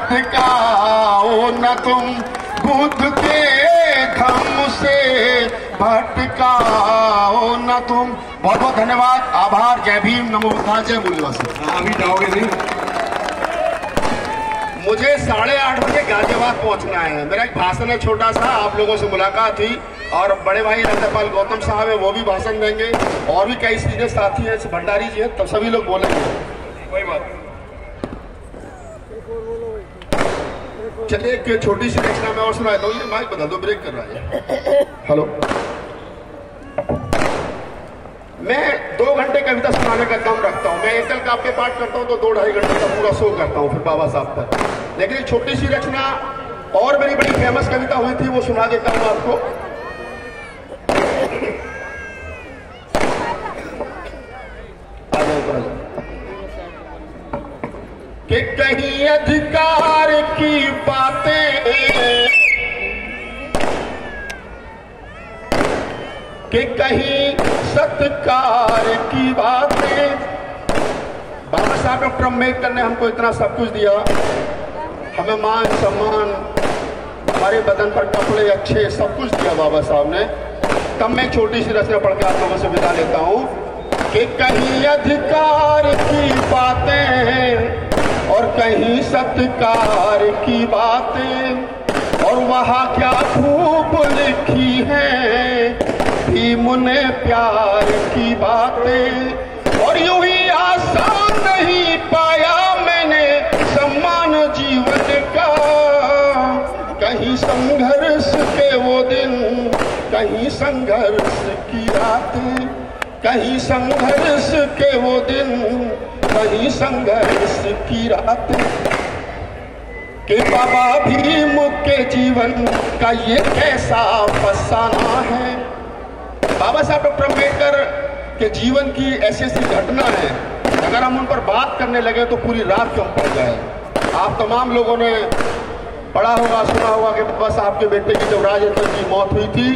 भटकाओ न तुम, बुद्ध के धम्म से भटकाओ न तुम। बहुत बहुत धन्यवाद, आभार, जय भीम, नमो बुद्धाय, जय मूल्यवासी। अभी जाओगे नहीं? मुझे 8:30 बजे गाजियाबाद पहुंचना है। मेरा एक भाषण है छोटा सा, आप लोगों से मुलाकात हुई और बड़े भाई राज्यपाल गौतम साहब है, वो भी भाषण देंगे और भी कई सीनियर साथी हैं, भंडारी जी हैं, तब सभी लोग बोलेंगे। कोई बात नहीं। चलिए एक छोटी सी रचना मैं और सुना देता हूँ। ये माइक बता दो, ब्रेक कर रहा है। हेलो, मैं 2 घंटे कविता सुनाने का काम रखता हूँ। मैं एकल काव्य पाठ करता हूँ तो 2-2.5 घंटे का पूरा शो करता हूँ फिर बाबा साहब पर। लेकिन एक छोटी सी रचना और मेरी बड़ी फेमस कविता हुई थी, वो सुना देता हूँ आपको। कि कहीं अधिकार की बातें, कि कहीं सत्कार की बातें। बाबा साहब डॉक्टर अम्बेडकर ने हमको इतना सब कुछ दिया, हमें मान सम्मान, हमारे बदन पर कपड़े अच्छे, सब कुछ दिया बाबा साहब ने। तब मैं छोटी सी रचना पढ़ के आप लोगों से विदा लेता हूँ कि कहीं अधिकार की बातें और कहीं सत्कार की बातें, और वहाँ क्या खूब लिखी है भीम ने प्यार की बातें। और यूं ही आसान नहीं पाया मैंने सम्मान जीवन का, कहीं संघर्ष के वो दिन, कहीं संघर्ष की रातें, कहीं संघर्ष के वो दिन, कहीं संघर्ष की रातें। कि बाबा भीम के जीवन का ये कैसा फसाना है। बाबा साहब डॉक्टर अम्बेडकर के जीवन की ऐसी ऐसी घटना है, अगर हम उन पर बात करने लगे तो पूरी रात क्यों पड़ जाए। आप तमाम लोगों ने पढ़ा होगा, सुना होगा कि बाबा साहब के बेटे की जब राजरत्न की मौत हुई थी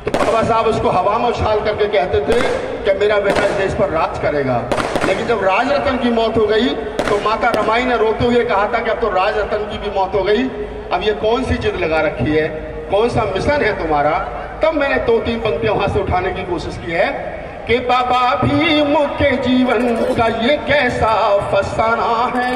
तो बाबा साहब उसको हवा में उछाल करके कहते थे कि मेरा बेटा इस देश पर राज करेगा। लेकिन जब राजरत्न की मौत हो गई तो माता रमाई ने रोते हुए कहा था कि अब तो राजरत्न की भी मौत हो गई, अब ये कौन सी जिद लगा रखी है, कौन सा मिशन है तुम्हारा। तब मैंने 2-3 पंक्तियां वहां से उठाने की कोशिश की है कि बाबा भीम के जीवन का ये कैसा फसाना है,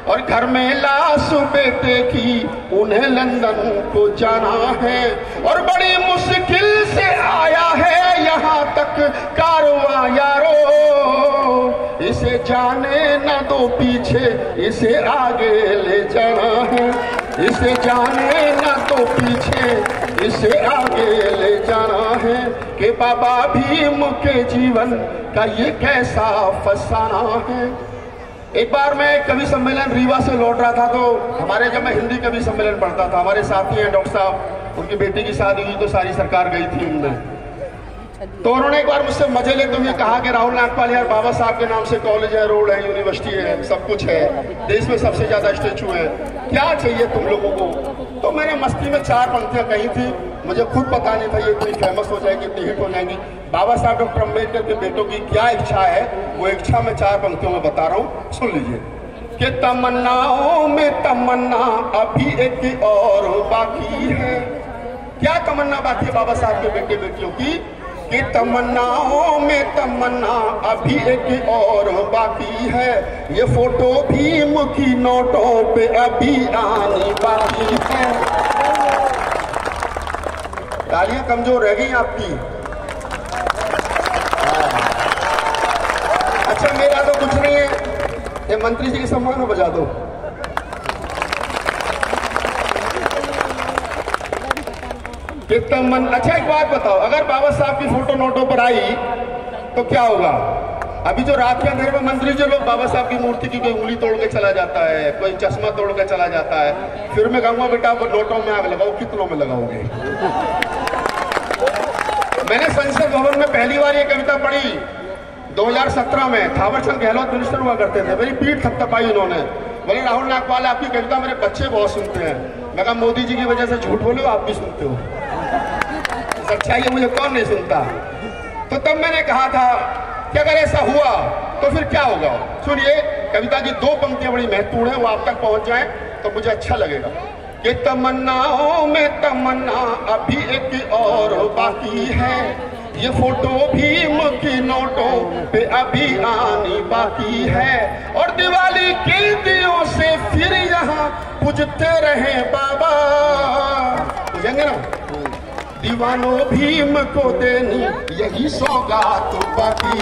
और घर में लाश बेटे की उन्हें लंदन को जाना है, और बड़ी मुश्किल से आया है यहाँ तक कारवां यारो, इसे जाने न दो पीछे, इसे आगे ले जाना है, इसे जाने न दो पीछे, इसे आगे ले जाना है। कि बाबा भीम के जीवन का ये कैसा फसाना है। एक बार मैं कवि सम्मेलन रीवा से लौट रहा था, तो हमारे जब मैं हिंदी कवि सम्मेलन पढ़ता था, हमारे साथी हैं डॉक्टर साहब, उनकी बेटी की शादी हुई तो सारी सरकार गई थी उनमें। तो उन्होंने एक बार मुझसे मजे लेते हुए कहा कि राहुल नागपाल यार, बाबा साहब के नाम से कॉलेज है, रोड है, यूनिवर्सिटी है, सब कुछ है, देश में सबसे ज्यादा स्टैचू है, क्या चाहिए तुम लोगों को। तो मैंने मस्ती में 4 पंक्तियां कही थी, मुझे खुद पता नहीं था ये इतनी फेमस हो जाएगी, इतनी हिट हो जाएंगी। बाबा साहब डॉक्टर अम्बेडकर के बेटों की क्या इच्छा है, वो इच्छा मैं 4 पंक्तियों में बता रहा हूँ, सुन लीजिए। कि तमन्नाओं में तमन्ना अभी एक और बाकी है। क्या तमन्ना बाकी है बाबा साहब के बेटे बेटियों की? कि तमन्नाओं में तमन्ना अभी एक और बाकी है, ये फोटो भीम की नोटों पे अभी आनी बाकी है। तालियां कमजोर रह गई आपकी। अच्छा, मेरा तो कुछ नहीं है, ये मंत्री जी के सम्मान में बजा दो। अच्छा एक बात बताओ, अगर बाबा साहब की फोटो नोटों पर आई तो क्या होगा? अभी जो रात के अंधेरे में मंत्री जो लोग बाबा साहब की मूर्ति की कोई उंगली तोड़ के चला जाता है, कोई चश्मा तोड़ के चला जाता है, फिर मैं कहूंगा बेटा वो नोटों में आग लगाओ, कितनों में लगाओगे? मैंने संसद भवन में पहली बार ये कविता पढ़ी 2017 में, थावरचंद गहलोत मिनिस्टर हुआ करते थे, मेरी पीठ थपथपाई उन्होंने, बोले राहुल नागपाल आपकी कविता मेरे बच्चे बहुत सुनते हैं। मैं कहा मोदी जी की वजह से झूठ बोले, आप भी सुनते हो, सच्चाई है, मुझे कौन नहीं सुनता। तो तब मैंने कहा था कि अगर ऐसा हुआ तो फिर क्या होगा। सुनिए, कविता की 2 पंक्तियां बड़ी महत्वपूर्ण है, वो आप तक पहुंच जाए तो मुझे अच्छा लगेगा कि तमन्नाओं में तमन्ना अभी एक और बाकी है, ये फोटो भीम की नोटों पे अभी आनी बाकी है, और दिवाली के दियों से फिर यहाँ पूजते रहे बाबा। पूजेंगे ना? दीवानों भीम को देनी यही सौगात बाकी